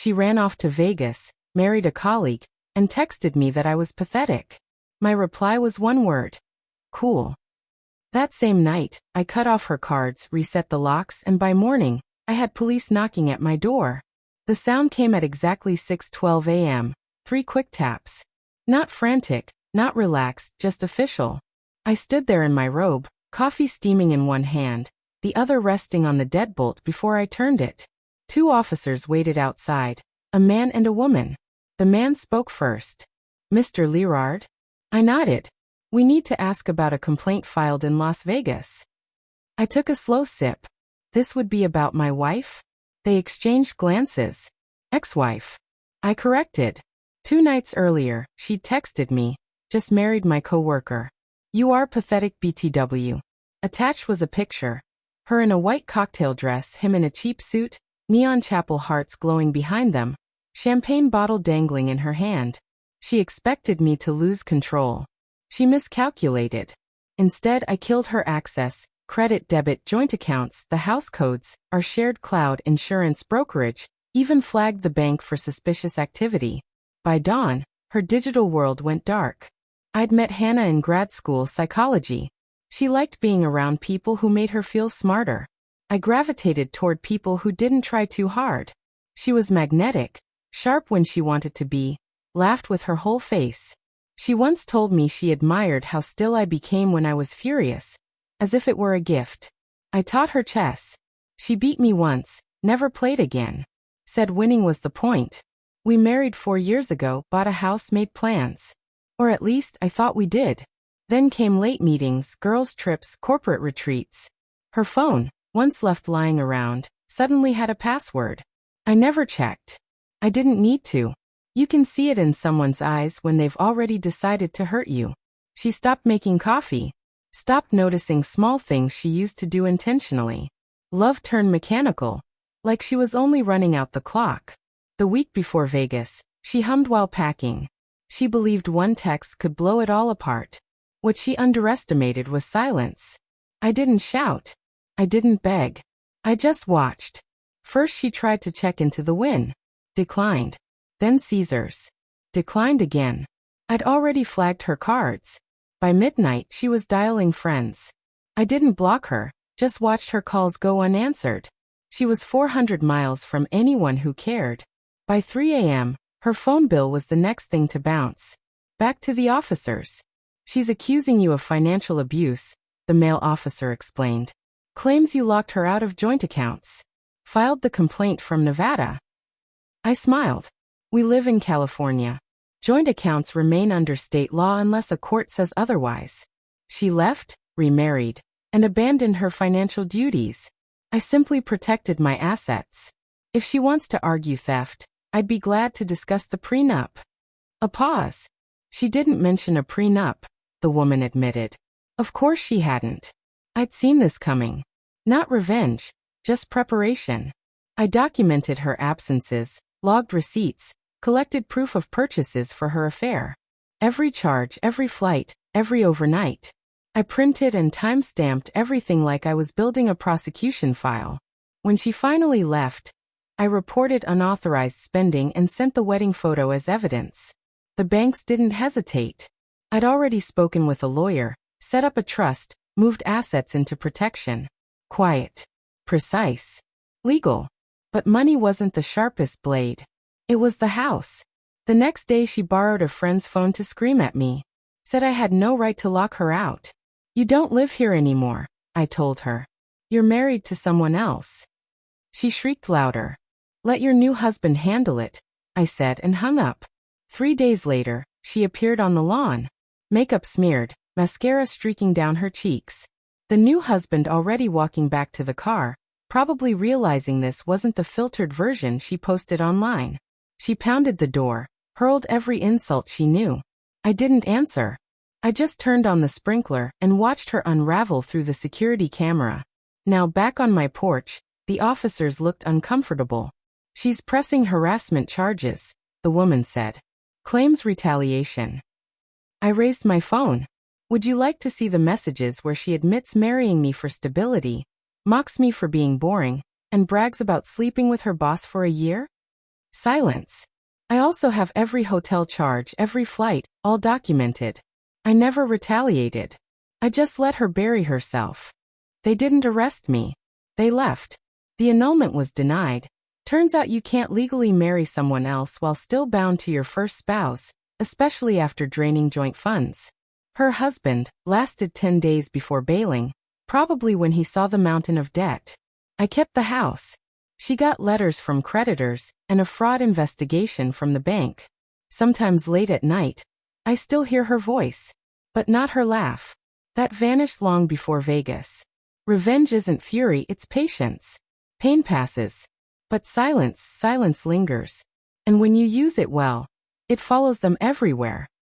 She ran off to Vegas, married a colleague, and texted me that I was pathetic. My reply was one word. Cool. That same night, I cut off her cards, reset the locks, and by morning, I had police knocking at my door. The sound came at exactly 6:12 a.m., 3 quick taps. Not frantic, not relaxed, just official. I stood there in my robe, coffee steaming in one hand, the other resting on the deadbolt before I turned it. 2 officers waited outside, a man and a woman. The man spoke first. Mr. Lirard? I nodded. We need to ask about a complaint filed in Las Vegas. I took a slow sip. This would be about my wife? They exchanged glances. Ex-wife. I corrected. 2 nights earlier, she'd texted me, just married my coworker. You are pathetic BTW. Attached was a picture. Her in a white cocktail dress, him in a cheap suit, neon chapel hearts glowing behind them, champagne bottle dangling in her hand. She expected me to lose control. She miscalculated. Instead, I killed her access, credit, debit, joint accounts, the house codes, our shared cloud, insurance, brokerage, even flagged the bank for suspicious activity. By dawn, her digital world went dark. I'd met Hannah in grad school psychology. She liked being around people who made her feel smarter. I gravitated toward people who didn't try too hard. She was magnetic, sharp when she wanted to be, laughed with her whole face. She once told me she admired how still I became when I was furious, as if it were a gift. I taught her chess. She beat me once, never played again. Said winning was the point. We married 4 years ago, bought a house, made plans. Or at least, I thought we did. Then came late meetings, girls' trips, corporate retreats. Her phone, once left lying around, suddenly had a password. I never checked. I didn't need to. You can see it in someone's eyes when they've already decided to hurt you. She stopped making coffee. Stopped noticing small things she used to do intentionally. Love turned mechanical. Like she was only running out the clock. The week before Vegas, she hummed while packing. She believed one text could blow it all apart. What she underestimated was silence. I didn't shout. I didn't beg. I just watched. First she tried to check into the win. Declined. Then Caesars. Declined again. I'd already flagged her cards. By midnight she was dialing friends. I didn't block her, just watched her calls go unanswered. She was 400 miles from anyone who cared. By 3 a.m., her phone bill was the next thing to bounce. Back to the officers. She's accusing you of financial abuse, the male officer explained. Claims you locked her out of joint accounts. Filed the complaint from Nevada. I smiled. We live in California. Joint accounts remain under state law unless a court says otherwise. She left, remarried, and abandoned her financial duties. I simply protected my assets. If she wants to argue theft, I'd be glad to discuss the prenup. A pause. She didn't mention a prenup, the woman admitted. Of course she hadn't. I'd seen this coming. Not revenge, just preparation. I documented her absences, logged receipts, collected proof of purchases for her affair. Every charge, every flight, every overnight. I printed and time-stamped everything like I was building a prosecution file. When she finally left, I reported unauthorized spending and sent the wedding photo as evidence. The banks didn't hesitate. I'd already spoken with a lawyer, set up a trust, moved assets into protection. Quiet. Precise. Legal. But money wasn't the sharpest blade. It was the house. The next day she borrowed a friend's phone to scream at me. Said I had no right to lock her out. You don't live here anymore, I told her. You're married to someone else. She shrieked louder. Let your new husband handle it, I said and hung up. 3 days later, she appeared on the lawn. Makeup smeared, mascara streaking down her cheeks. The new husband already walking back to the car, probably realizing this wasn't the filtered version she posted online. She pounded the door, hurled every insult she knew. I didn't answer. I just turned on the sprinkler and watched her unravel through the security camera. Now back on my porch, the officers looked uncomfortable. She's pressing harassment charges, the woman said. Claims retaliation. I raised my phone. Would you like to see the messages where she admits marrying me for stability, mocks me for being boring, and brags about sleeping with her boss for a year? Silence. I also have every hotel charge, every flight, all documented. I never retaliated. I just let her bury herself. They didn't arrest me. They left. The annulment was denied. Turns out you can't legally marry someone else while still bound to your first spouse, especially after draining joint funds. Her husband lasted 10 days before bailing, probably when he saw the mountain of debt. I kept the house. She got letters from creditors and a fraud investigation from the bank. Sometimes late at night, I still hear her voice, but not her laugh. That vanished long before Vegas. Revenge isn't fury, it's patience. Pain passes, but silence lingers. And when you use it well, it follows them everywhere.